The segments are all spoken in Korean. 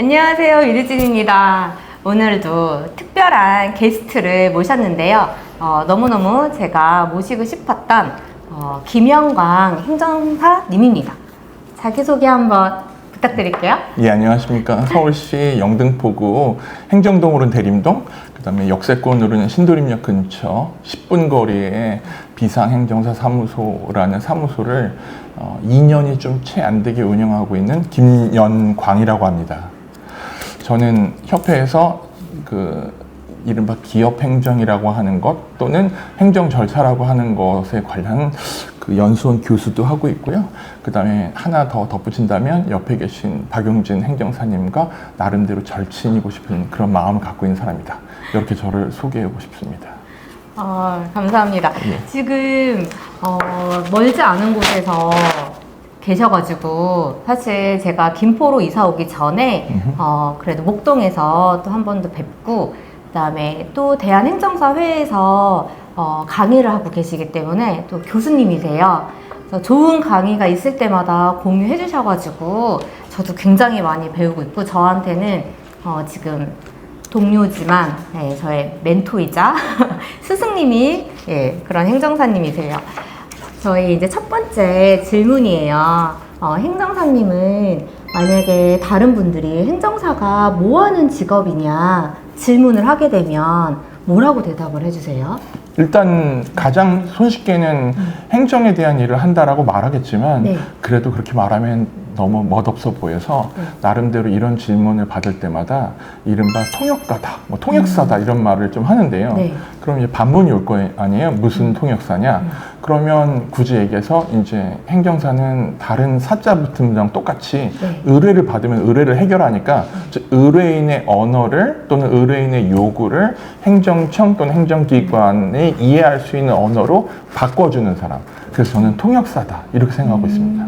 안녕하세요, 유리진입니다. 오늘도 특별한 게스트를 모셨는데요. 너무너무 제가 모시고 싶었던 김영광 행정사님입니다. 자기소개 한번 부탁드릴게요. 예, 안녕하십니까. 서울시 영등포구 행정동으로는 대림동, 그 다음에 역세권으로는 신도림역 근처 10분 거리에 비상행정사 사무소라는 사무소를 2년이 좀 채 안 되게 운영하고 있는 김연광이라고 합니다. 저는 협회에서 이른바 기업행정이라고 하는 것 또는 행정절차라고 하는 것에 관한 연수원 교수도 하고 있고요. 그 다음에 하나 더 덧붙인다면 옆에 계신 박용진 행정사님과 나름대로 절친이고 싶은 그런 마음을 갖고 있는 사람이다. 이렇게 저를 소개하고 싶습니다. 감사합니다. 예. 지금 멀지 않은 곳에서 계셔가지고 사실 제가 김포로 이사 오기 전에 그래도 목동에서 또 한 번 더 뵙고 그다음에 또 대한행정사회에서 강의를 하고 계시기 때문에 또 교수님이세요. 그래서 좋은 강의가 있을 때마다 공유해 주셔가지고 저도 굉장히 많이 배우고 있고 저한테는 지금 동료지만 저의 멘토이자 스승님이 그런 행정사님이세요. 저희 이제 첫 번째 질문이에요. 행정사님은 만약에 다른 분들이 행정사가 뭐 하는 직업이냐 질문을 하게 되면 뭐라고 대답을 해주세요? 일단 가장 손쉽게는 행정에 대한 일을 한다라고 말하겠지만 네. 그래도 그렇게 말하면 너무 멋없어 보여서 네. 나름대로 이런 질문을 받을 때마다 이른바 통역가다, 통역사다 이런 말을 좀 하는데요. 네. 그럼 이제 반문이 올 거 아니에요? 무슨 통역사냐? 그러면 굳이 얘기해서 이제 행정사는 다른 사자 붙은 문장 똑같이 네. 의뢰를 받으면 의뢰를 해결하니까 즉 의뢰인의 언어를 또는 의뢰인의 요구를 행정청 또는 행정기관에 이해할 수 있는 언어로 바꿔주는 사람. 그래서 저는 통역사다 이렇게 생각하고 있습니다.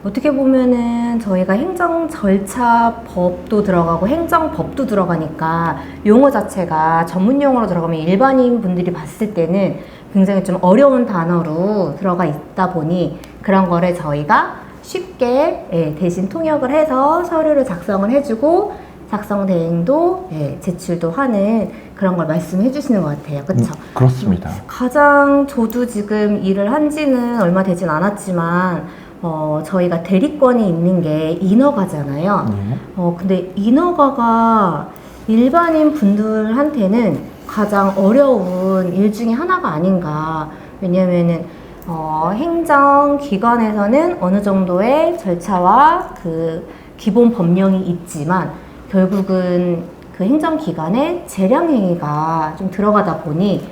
어떻게 보면은 저희가 행정 절차 법도 들어가고 행정법도 들어가니까 용어 자체가 전문 용어로 들어가면 일반인 분들이 봤을 때는 굉장히 좀 어려운 단어로 들어가 있다 보니 그런 거를 저희가 쉽게 대신 통역을 해서 서류를 작성을 해주고 작성 대행도 제출도 하는 그런 걸 말씀해 주시는 것 같아요. 그렇죠? 그렇습니다. 가장 저도 지금 일을 한 지는 얼마 되진 않았지만 저희가 대리권이 있는 게 인허가잖아요. 근데 인허가가 일반인 분들한테는 가장 어려운 일 중에 하나가 아닌가. 왜냐면은 행정기관에서는 어느 정도의 절차와 그 기본 법령이 있지만 결국은 그 행정기관에 재량행위가 좀 들어가다 보니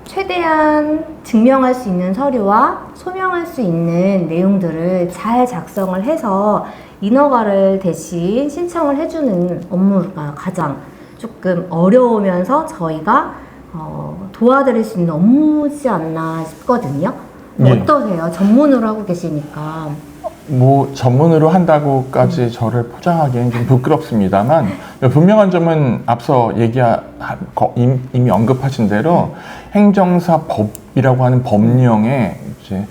최대한 증명할 수 있는 서류와 소명할 수 있는 내용들을 잘 작성을 해서 인허가를 대신 신청을 해주는 업무가 가장 조금 어려우면서 저희가 도와드릴 수 있는 업무지 않나 싶거든요. 예. 어떠세요? 전문으로 하고 계시니까. 전문으로 한다고까지 저를 포장하기엔 좀 부끄럽습니다만 분명한 점은 앞서 이미 언급하신 대로 행정사법이라고 하는 법령에 이제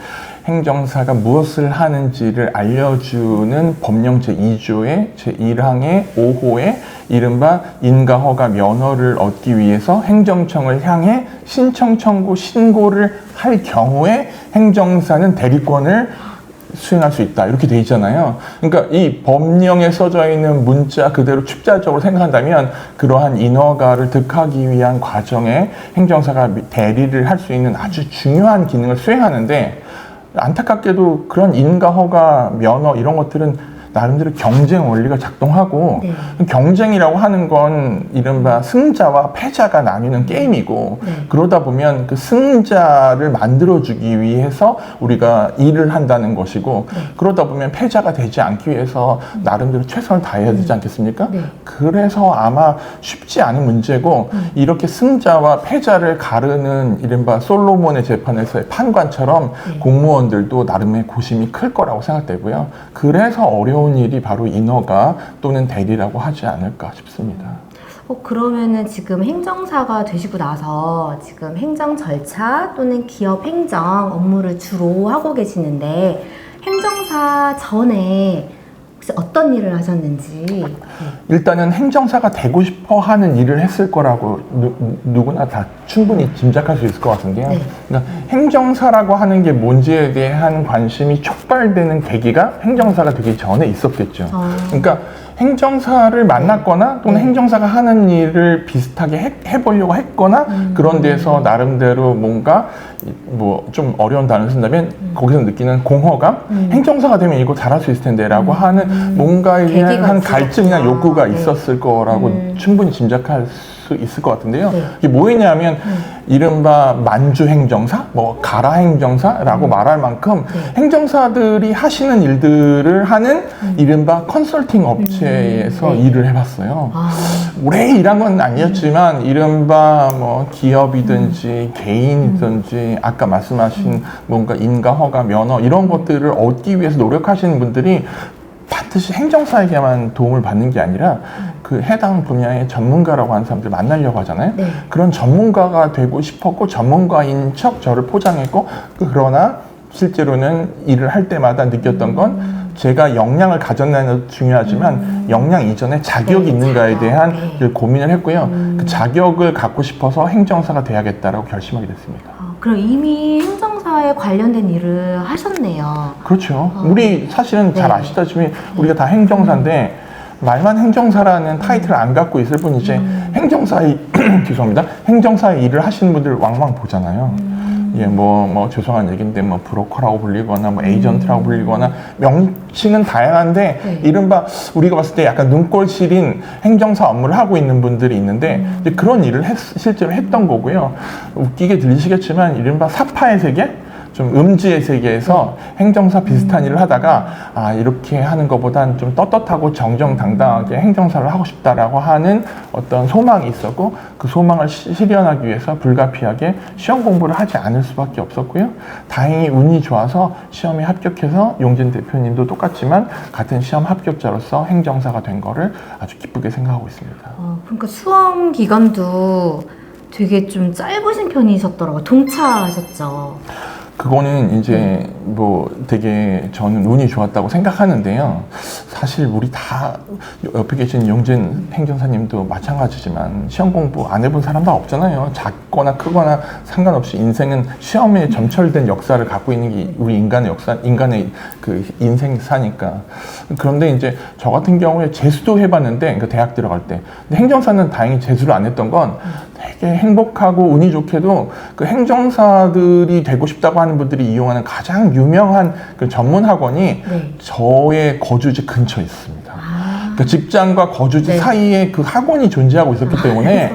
행정사가 무엇을 하는지를 알려주는 법령 제2조의 제1항의 5호에 이른바 인가허가 면허를 얻기 위해서 행정청을 향해 신청 청구 신고를 할 경우에 행정사는 대리권을 수행할 수 있다 이렇게 돼 있잖아요. 그러니까 이 법령에 써져 있는 문자 그대로 축자적으로 생각한다면 그러한 인허가를 득하기 위한 과정에 행정사가 대리를 할 수 있는 아주 중요한 기능을 수행하는데 안타깝게도 그런 인가허가 면허 이런 것들은 나름대로 경쟁 원리가 작동하고 경쟁이라고 하는 건 이른바 승자와 패자가 나뉘는 게임이고 그러다 보면 그 승자를 만들어주기 위해서 우리가 일을 한다는 것이고 그러다 보면 패자가 되지 않기 위해서 나름대로 최선을 다해야 되지 않겠습니까? 그래서 아마 쉽지 않은 문제고 이렇게 승자와 패자를 가르는 이른바 솔로몬의 재판에서의 판관처럼 공무원들도 나름의 고심이 클 거라고 생각되고요. 그래서 어려운 일이 바로 인허가 또는 대리라고 하지 않을까 싶습니다. 그러면은 지금 행정사가 되시고 나서 지금 행정 절차 또는 기업 행정 업무를 주로 하고 계시는데 행정사 전에 혹시 어떤 일을 하셨는지. 일단은 행정사가 되고 싶어 하는 일을 했을 거라고 누구나 다 충분히 짐작할 수 있을 것 같은데요. 네. 그러니까 행정사라고 하는 게 뭔지에 대한 관심이 촉발되는 계기가 행정사가 되기 전에 있었겠죠. 그러니까 행정사를 만났거나 또는 네. 행정사가 하는 일을 비슷하게 해보려고 했거나 그런 데서 나름대로 뭔가 뭐 좀 어려운 단어를 쓴다면 거기서 느끼는 공허감, 행정사가 되면 이거 잘할 수 있을 텐데라고 하는 뭔가에 대한 계기가 한 갈증이나 있었구나. 욕구가 네. 있었을 거라고 충분히 짐작할 수 있을 것 같은데요. 네. 이게 뭐였냐면 이른바 만주 행정사, 뭐 가라 행정사라고 말할 만큼 네. 행정사들이 하시는 일들을 하는 이른바 컨설팅 업체에서 네. 일을 해봤어요. 아, 오래 일한 건 아니었지만 이른바 뭐 기업이든지 개인이든지 아까 말씀하신 뭔가 인가 허가 면허 이런 것들을 얻기 위해서 노력하시는 분들이 반드시 행정사에게만 도움을 받는 게 아니라 그 해당 분야의 전문가라고 하는 사람들 만나려고 하잖아요. 네. 그런 전문가가 되고 싶었고 전문가인 척 저를 포장했고 그러나 실제로는 일을 할 때마다 느꼈던 건 제가 역량을 가졌나는 중요하지만 역량 이전에 자격이 네, 있는가에 자격. 대한 네. 고민을 했고요. 그 자격을 갖고 싶어서 행정사가 돼야겠다라고 결심하게 됐습니다. 그럼 이미 행정사에 관련된 일을 하셨네요. 그렇죠. 우리 사실은 잘 네. 아시다시피 우리가 다 행정사인데 말만 행정사라는 타이틀을 안 갖고 있을 뿐이지 행정사의 죄송합니다. 행정사의 일을 하시는 분들 왕왕 보잖아요. 예, 뭐 죄송한 얘기인데 뭐 브로커라고 불리거나 뭐 에이전트라고 불리거나 명칭은 다양한데 네. 이른바 우리가 봤을 때 약간 눈꼴 시린 행정사 업무를 하고 있는 분들이 있는데 이제 그런 일을 실제로 했던 거고요. 웃기게 들리시겠지만 이른바 사파의 세계? 좀 음지의 세계에서 행정사 비슷한 일을 하다가 아 이렇게 하는 것보단 좀 떳떳하고 정정당당하게 행정사를 하고 싶다라고 하는 어떤 소망이 있었고 그 소망을 실현하기 위해서 불가피하게 시험 공부를 하지 않을 수밖에 없었고요. 다행히 운이 좋아서 시험에 합격해서 용진 대표님도 똑같지만 같은 시험 합격자로서 행정사가 된 거를 아주 기쁘게 생각하고 있습니다. 그러니까 수험 기간도 되게 좀 짧으신 편이셨더라고요. 동차하셨죠. 그거는 이제 뭐 되게 저는 운이 좋았다고 생각하는데요. 사실 우리 다 옆에 계신 용진 행정사님도 마찬가지지만 시험 공부 안 해본 사람 다 없잖아요. 작거나 크거나 상관없이 인생은 시험에 점철된 역사를 갖고 있는 게 우리 인간의 역사, 인간의 그 인생사니까. 그런데 이제 저 같은 경우에 재수도 해봤는데, 그러니까 대학 들어갈 때. 근데 행정사는 다행히 재수를 안 했던 건 되게 행복하고 운이 좋게도 그 행정사들이 되고 싶다고 하는 분들이 이용하는 가장 유명한 그 전문 학원이 네. 저의 거주지 근처에 있습니다. 그 직장과 거주지 네. 사이에 그 학원이 존재하고 있었기 때문에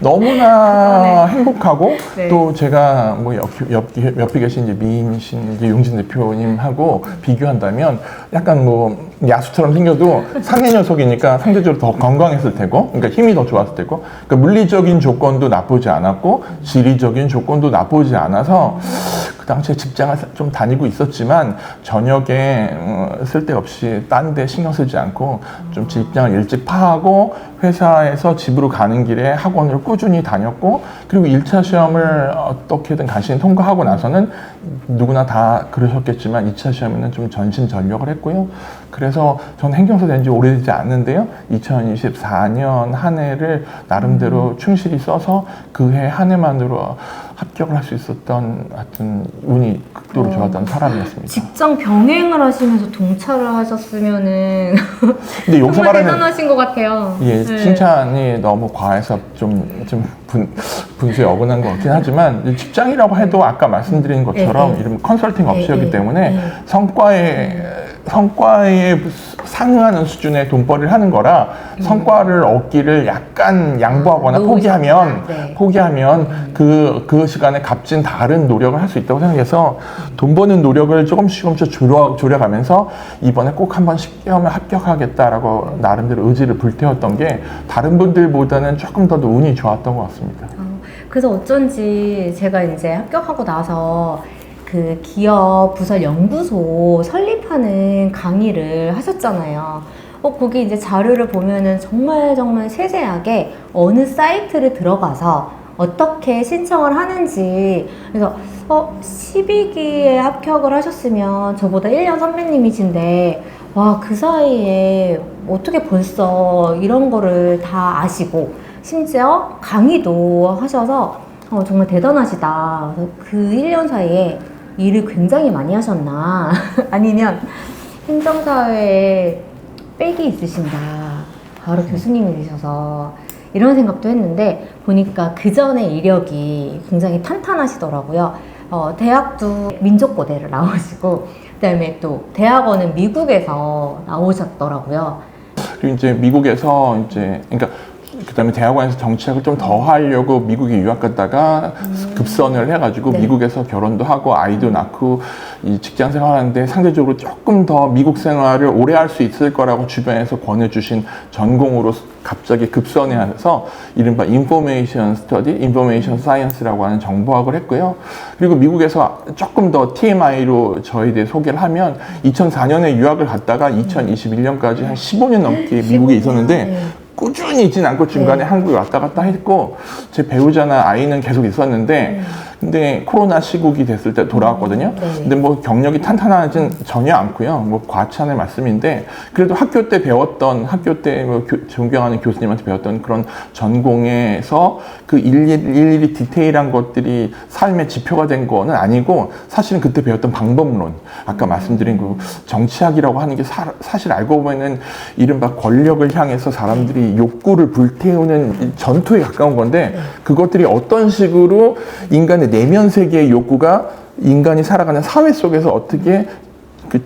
너무나 행복하고 네. 또 제가 뭐 옆에 계신 이제 미인이신 이제 용진 대표님하고 비교한다면 약간 뭐 야수처럼 생겨도 상해 녀석이니까 상대적으로 더 건강했을 테고, 그러니까 힘이 더 좋았을 테고, 그러니까 물리적인 조건도 나쁘지 않았고 지리적인 조건도 나쁘지 않아서 그 당시에 직장을 좀 다니고 있었지만 저녁에 쓸데없이 딴 데 신경 쓰지 않고 좀 직장을 일찍 파하고 회사에서 집으로 가는 길에 학원을 꾸준히 다녔고, 그리고 1차 시험을 어떻게든 간신히 통과하고 나서는 누구나 다 그러셨겠지만 2차 시험에는 좀 전심전력을 했고요. 그래서 전 행정사 된 지 오래되지 않는데요. 2024년 한 해를 나름대로 충실히 써서 그 해 한 해만으로 합격을 할 수 있었던 하여튼 운이 극도로 좋았던 사람이었습니다. 직장 병행을 하시면서 동차를 하셨으면은 근데 여기서 정말 말하는 대단하신 것 같아요. 예, 네. 칭찬이 너무 과해서 좀 분수에 어긋난 것 같긴 하지만 직장이라고 해도 아까 말씀드린 것처럼 네, 네. 이런 컨설팅 업체이기 네, 때문에 네. 성과에 상응하는 수준의 돈벌이를 하는 거라 성과를 얻기를 약간 양보하거나 놓으셨구나. 포기하면 네. 그 시간에 값진 다른 노력을 할 수 있다고 생각해서 돈 버는 노력을 조금씩 줄여가면서 이번에 꼭 한번 시험에 합격하겠다라고 나름대로 의지를 불태웠던 게 다른 분들보다는 조금 더 운이 좋았던 것 같습니다. 그래서 어쩐지 제가 이제 합격하고 나서 그 기업 부설 연구소 설립하는 강의를 하셨잖아요. 거기 이제 자료를 보면은 정말 세세하게 어느 사이트를 들어가서 어떻게 신청을 하는지, 그래서 12기에 합격을 하셨으면 저보다 1년 선배님이신데 와, 그 사이에 어떻게 벌써 이런 거를 다 아시고, 심지어 강의도 하셔서 정말 대단하시다. 그래서 그 1년 사이에 일을 굉장히 많이 하셨나. 아니면 행정사회에 빽이 있으신다. 바로 교수님이셔서 이런 생각도 했는데, 보니까 그 전에 이력이 굉장히 탄탄하시더라고요. 대학도 민족고대를 나오시고, 그다음에 또 대학원은 미국에서 나오셨더라고요. 그리고 이제 미국에서 이제 그러니까 그다음에 대학원에서 정치학을 좀 더 하려고 미국에 유학 갔다가 급선을 해가지고 네. 미국에서 결혼도 하고 아이도 낳고 이 직장 생활하는데 상대적으로 조금 더 미국 생활을 오래 할 수 있을 거라고 주변에서 권해주신 전공으로 갑자기 급선해서 이른바 인포메이션 스터디, 인포메이션 사이언스라고 하는 정보학을 했고요. 그리고 미국에서 조금 더 TMI로 저에 대해 소개를 하면 2004년에 유학을 갔다가 2021년까지 한 15년 넘게 미국에 있었는데 네. 꾸준히 있진 않고 중간에 네. 한국에 왔다 갔다 했고 제 배우자나 아이는 계속 있었는데 근데 코로나 시국이 됐을 때 돌아왔거든요. 네. 근데 뭐 경력이 탄탄하진 전혀 않고요. 뭐 과찬의 말씀인데 그래도 학교 때 배웠던 학교 때 뭐 존경하는 교수님한테 배웠던 그런 전공에서 그 일일이 디테일한 것들이 삶의 지표가 된 거는 아니고 사실은 그때 배웠던 방법론 아까 말씀드린 그 정치학이라고 하는 게 사실 알고 보면은 이른바 권력을 향해서 사람들이 욕구를 불태우는 전투에 가까운 건데 그것들이 어떤 식으로 인간의 내면 세계의 욕구가 인간이 살아가는 사회 속에서 어떻게 그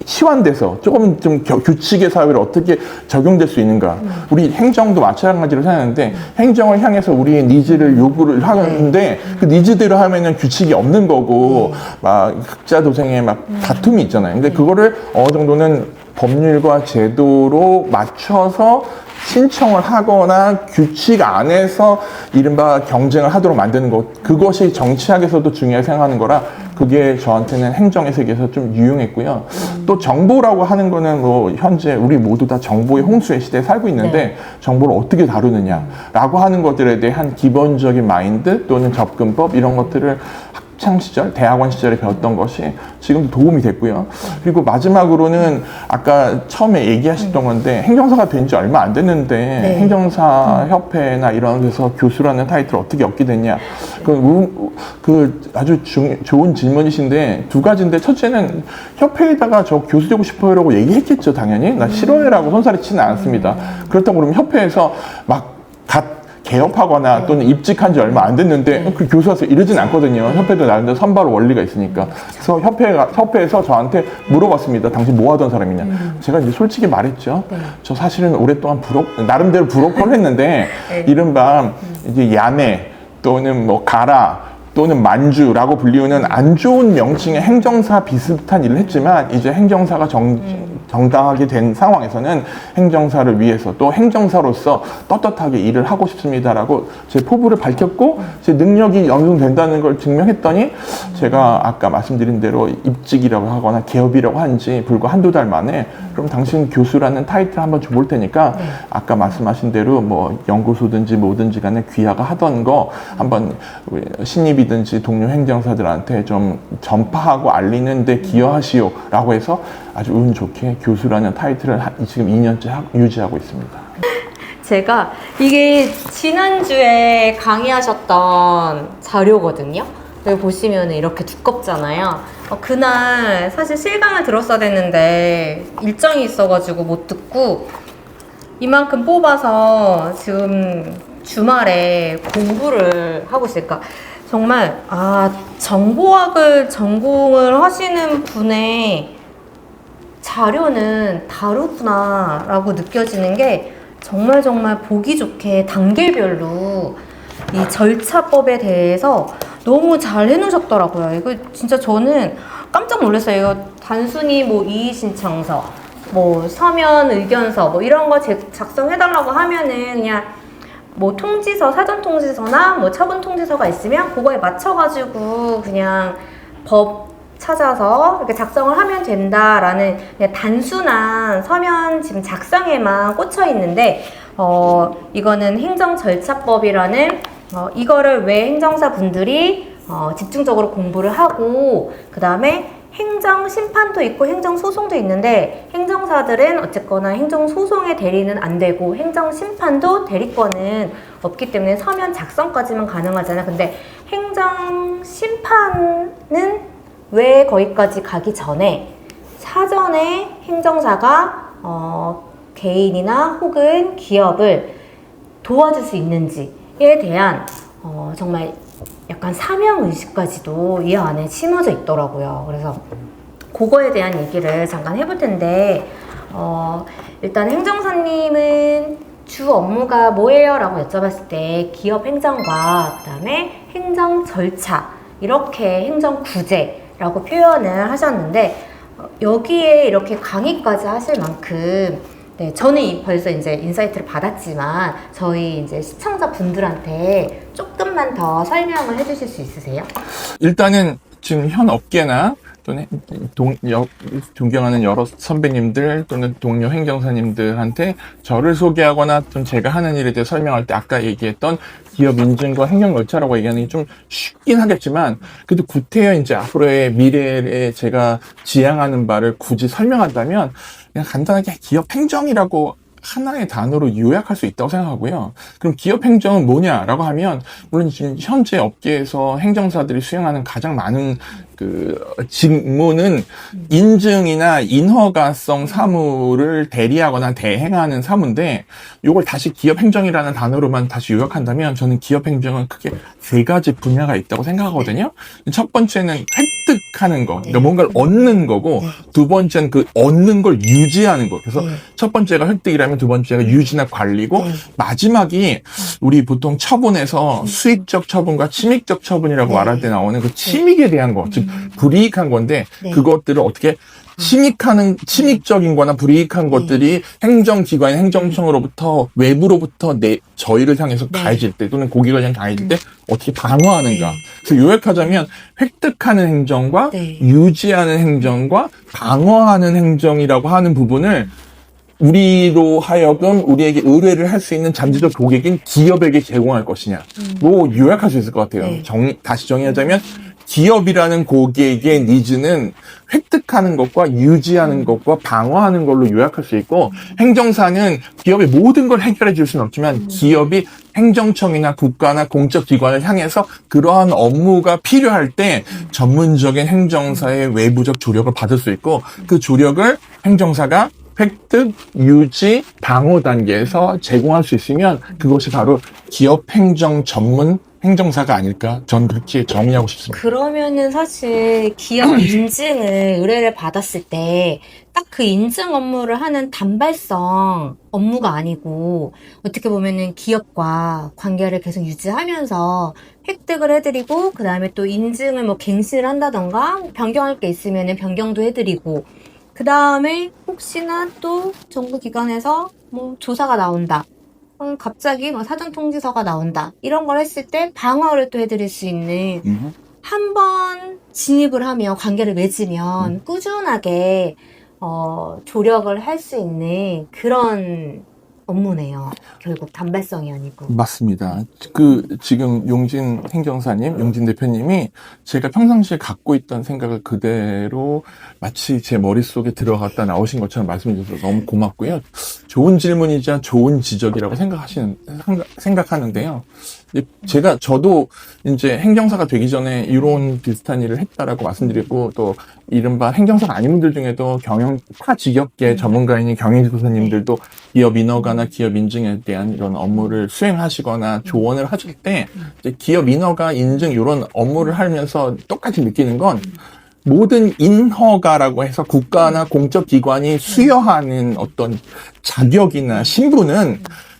치환돼서 조금 좀 규칙의 사회를 어떻게 적용될 수 있는가. 우리 행정도 마찬가지로 생각하는데 행정을 향해서 우리의 니즈를 요구를 하는데 그 니즈대로 하면은 규칙이 없는 거고 막 흑자 도생의 막 다툼이 있잖아요. 근데 그거를 어느 정도는 법률과 제도로 맞춰서 신청을 하거나 규칙 안에서 이른바 경쟁을 하도록 만드는 것, 그것이 정치학에서도 중요하게 생각하는 거라 그게 저한테는 행정의 세계에서 좀 유용했고요. 또 정보라고 하는 거는 뭐 현재 우리 모두 다 정보의 홍수의 시대에 살고 있는데 네. 정보를 어떻게 다루느냐라고 하는 것들에 대한 기본적인 마인드 또는 접근법 이런 것들을 학창 시절, 대학원 시절에 배웠던 것이 지금도 도움이 됐고요. 그리고 마지막으로는 아까 처음에 얘기하셨던 건데 행정사가 된 지 얼마 안 됐는데 네. 행정사 협회나 이런 데서 교수라는 타이틀을 어떻게 얻게 됐냐. 그 아주 좋은 질문이신데 두 가지인데 첫째는 협회에다가 저 교수 되고 싶어요라고 얘기했겠죠, 당연히. 나 싫어요라고 손살이 치는 않았습니다. 그렇다고 그러면 협회에서 막 개업하거나 또는 입직한 지 얼마 안 됐는데 그 교수와서 이러진 않거든요. 협회도 나름대로 선발 원리가 있으니까. 그래서 협회에서 저한테 물어봤습니다. 당신 뭐 하던 사람이냐. 제가 이제 솔직히 말했죠. 저 사실은 오랫동안 나름대로 브로커를 했는데 이른바 이제 야매 또는 뭐 가라 또는 만주라고 불리우는 안 좋은 명칭의 행정사 비슷한 일을 했지만 이제 행정사가 정당하게 된 상황에서는 행정사를 위해서 또 행정사로서 떳떳하게 일을 하고 싶습니다라고 제 포부를 밝혔고 제 능력이 어느 정도 된다는 걸 증명했더니 제가 아까 말씀드린 대로 입직이라고 하거나 개업이라고 한지 불과 한두 달 만에 그럼 당신 교수라는 타이틀 한번 줘볼 테니까 아까 말씀하신 대로 뭐 연구소든지 뭐든지 간에 귀하가 하던 거 한번 신입이든지 동료 행정사들한테 좀 전파하고 알리는 데 기여하시오 라고 해서 아주 운 좋게 교수라는 타이틀을 지금 2년째 유지하고 있습니다. 제가 이게 지난주에 강의하셨던 자료거든요. 여기 보시면 이렇게 두껍잖아요. 그날 사실 실강을 들었어야 됐는데 일정이 있어가지고 못 듣고 이만큼 뽑아서 지금 주말에 공부를 하고 있으니까 정말 정보학을 전공을 하시는 분의 자료는 다르구나 라고 느껴지는 게 정말 보기 좋게 단계별로 이 절차법에 대해서 너무 잘 해놓으셨더라고요. 이거 진짜 저는 깜짝 놀랐어요. 이거 단순히 뭐 이의신청서, 뭐 서면 의견서 뭐 이런 거 작성해달라고 하면은 그냥 뭐 통지서, 사전 통지서나 뭐 처분 통지서가 있으면 그거에 맞춰가지고 그냥 법 찾아서 이렇게 작성을 하면 된다라는 그냥 단순한 서면 지금 작성에만 꽂혀 있는데 이거는 행정절차법이라는 이거를 왜 행정사 분들이 집중적으로 공부를 하고 그 다음에 행정심판도 있고 행정소송도 있는데 행정사들은 어쨌거나 행정소송의 대리는 안 되고 행정심판도 대리권은 없기 때문에 서면 작성까지만 가능하잖아. 근데 행정심판은 왜 거기까지 가기 전에 사전에 행정사가 개인이나 혹은 기업을 도와줄 수 있는지에 대한 정말 약간 사명의식까지도 이 안에 심어져 있더라고요. 그래서 그거에 대한 얘기를 잠깐 해볼 텐데 일단 행정사님은 주 업무가 뭐예요? 라고 여쭤봤을 때 기업 행정과 그 다음에 행정 절차 이렇게 행정 구제라고 표현을 하셨는데 여기에 이렇게 강의까지 하실 만큼 네, 저는 벌써 이제 인사이트를 받았지만 저희 이제 시청자분들한테 조금만 더 설명을 해주실 수 있으세요? 일단은 지금 현 업계나 또는 존경하는 여러 선배님들 또는 동료 행정사님들한테 저를 소개하거나 좀 제가 하는 일에 대해 설명할 때 아까 얘기했던 기업 인증과 행정 절차라고 얘기하는 게 좀 쉽긴 하겠지만 그래도 구태여 이제 앞으로의 미래에 제가 지향하는 바를 굳이 설명한다면 그냥 간단하게 기업 행정이라고 하나의 단어로 요약할 수 있다고 생각하고요. 그럼 기업 행정은 뭐냐라고 하면 물론 지금 현재 업계에서 행정사들이 수행하는 가장 많은 그 직무는 인증이나 인허가성 사무를 대리하거나 대행하는 사무인데 이걸 다시 기업 행정이라는 단어로만 다시 요약한다면 저는 기업 행정은 크게 세 가지 분야가 있다고 생각하거든요. 첫 번째는 획득하는 거, 그러니까 뭔가를 얻는 거고 두 번째는 그 얻는 걸 유지하는 거. 그래서 첫 번째가 획득이라면 두 번째가 유지나 관리고 마지막이 우리 보통 처분에서 수익적 처분과 침익적 처분이라고 말할 때 나오는 그 침익에 대한 거, 즉 불이익한 건데 그것들을 어떻게 침익적인 거나 불이익한 것들이 행정기관, 행정청으로부터 외부로부터 저희를 향해서 가해질 때 또는 고객을 향해 가해질 때 어떻게 방어하는가. 그래서 요약하자면 획득하는 행정과 유지하는 행정과 방어하는 행정이라고 하는 부분을 우리로 하여금 우리에게 의뢰를 할 수 있는 잠재적 고객인 기업에게 제공할 것이냐. 뭐 요약할 수 있을 것 같아요. 다시 정의하자면 기업이라는 고객의 니즈는 획득하는 것과 유지하는 것과 방어하는 걸로 요약할 수 있고 행정사는 기업의 모든 걸 해결해 줄 수는 없지만 기업이 행정청이나 국가나 공적 기관을 향해서 그러한 업무가 필요할 때 전문적인 행정사의 외부적 조력을 받을 수 있고 그 조력을 행정사가 획득, 유지, 방어 단계에서 제공할 수 있으면 그것이 바로 기업 행정 전문 행정사가 아닐까? 전 그렇게 정의하고 싶습니다. 그러면은 사실 기업 인증을 의뢰를 받았을 때 딱 그 인증 업무를 하는 단발성 업무가 아니고 어떻게 보면은 기업과 관계를 계속 유지하면서 획득을 해드리고 그 다음에 또 인증을 뭐 갱신을 한다던가 변경할 게 있으면은 변경도 해드리고 그 다음에 혹시나 또 정부기관에서 뭐 조사가 나온다. 갑자기 뭐 사전통지서가 나온다. 이런 걸 했을 때 방어를 또 해드릴 수 있는 한 번 진입을 하면 관계를 맺으면 꾸준하게 조력을 할 수 있는 그런 업무네요. 결국 단발성이 아니고. 맞습니다. 지금 용진 행정사님, 용진 대표님이 제가 평상시에 갖고 있던 생각을 그대로 마치 제 머릿속에 들어갔다 나오신 것처럼 말씀해 주셔서 너무 고맙고요. 좋은 질문이자 좋은 지적이라고 생각하는데요. 저도 이제 행정사가 되기 전에 이런 비슷한 일을 했다라고 말씀드리고 또 이른바 행정사가 아닌 분들 중에도 타 직업계 전문가인 경영지도사님들도 기업 인허가나 기업 인증에 대한 이런 업무를 수행하시거나 조언을 하실 때 이제 기업 인허가 인증 이런 업무를 하면서 똑같이 느끼는 건 모든 인허가라고 해서 국가나 공적 기관이 수여하는 어떤 자격이나 신분은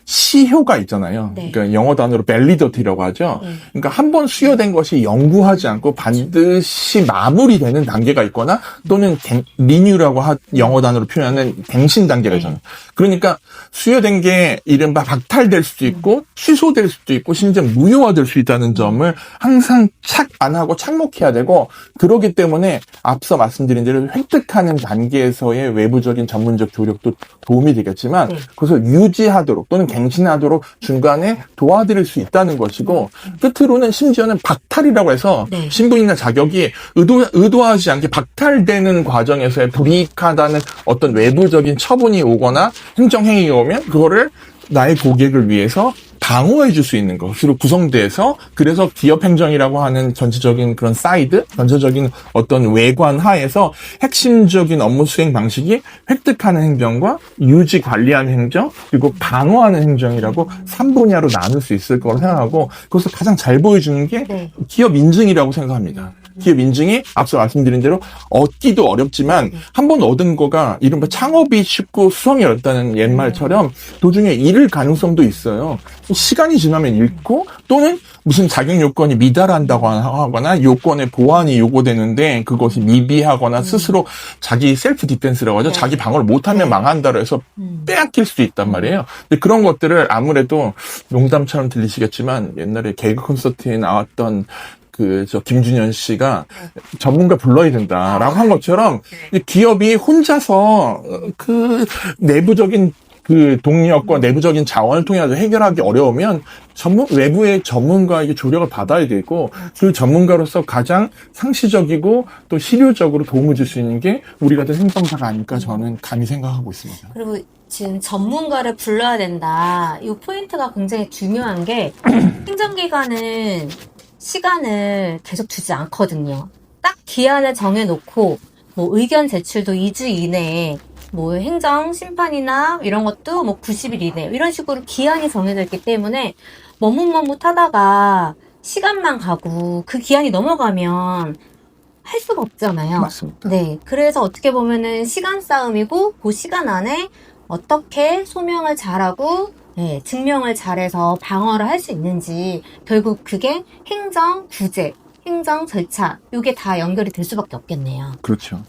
시효가 있잖아요. 그러니까 영어 단어로 validity라고 하죠. 그러니까 한 번 수여된 것이 영구하지 않고 반드시 마무리되는 단계가 있거나 또는 renew라고 영어 단어로 표현하는 갱신 단계가 있잖아요. 그러니까 수여된 게 이른바 박탈될 수도 있고 취소될 수도 있고 심지어 무효화될 수 있다는 점을 항상 착 안 하고 착목해야 되고 그렇기 때문에 앞서 말씀드린 대로 획득하는 단계에서의 외부적인 전문적 조력도 도움이 되겠지만 그것을 유지하도록 또는 갱신하도록 중간에 도와드릴 수 있다는 것이고 끝으로는 심지어는 박탈이라고 해서 네. 신분이나 자격이 의도하지 않게 박탈되는 과정에서의 불이익하다는 어떤 외부적인 처분이 오거나 행정행위가 오면 그거를 나의 고객을 위해서 방어해 줄 수 있는 것으로 구성돼서 그래서 기업 행정이라고 하는 전체적인 그런 사이드, 전체적인 어떤 외관 하에서 핵심적인 업무 수행 방식이 획득하는 행정과 유지 관리하는 행정 그리고 방어하는 행정이라고 3분야로 나눌 수 있을 거라고 생각하고 그것을 가장 잘 보여주는 게 네. 기업 인증이라고 생각합니다. 기업 인증이 앞서 말씀드린 대로 얻기도 어렵지만 한 번 얻은 거가 이른바 창업이 쉽고 수성이 어렵다는 옛말처럼 도중에 잃을 가능성도 있어요. 시간이 지나면 잃고 또는 무슨 자격 요건이 미달한다고 하거나 요건의 보완이 요구되는데 그것이 미비하거나 스스로 자기 셀프 디펜스라고 하죠. 네. 자기 방어를 못하면 망한다고 해서 빼앗길 수도 있단 말이에요. 근데 그런 것들을 아무래도 농담처럼 들리시겠지만 옛날에 개그 콘서트에 나왔던 김준현 씨가 전문가 불러야 된다라고 한 것처럼 기업이 혼자서 내부적인 동력과 내부적인 자원을 통해 해결하기 어려우면 외부의 전문가에게 조력을 받아야 되고 그 전문가로서 가장 상시적이고 또 실효적으로 도움을 줄 수 있는 게 우리 같은 행정사가 아닐까 저는 감히 생각하고 있습니다. 그리고 지금 전문가를 불러야 된다. 이 포인트가 굉장히 중요한 게 행정기관은 시간을 계속 주지 않거든요. 딱 기한을 정해놓고 뭐 의견 제출도 2주 이내에 뭐 행정 심판이나 이런 것도 뭐 90일 이내 이런 식으로 기한이 정해져 있기 때문에 머뭇머뭇하다가 시간만 가고 그 기한이 넘어가면 할 수가 없잖아요. 맞습니다. 네, 그래서 어떻게 보면은 시간 싸움이고 그 시간 안에 어떻게 소명을 잘하고 네, 증명을 잘해서 방어를 할 수 있는지 결국 그게 행정 구제, 행정 절차 이게 다 연결이 될 수밖에 없겠네요. 그렇죠.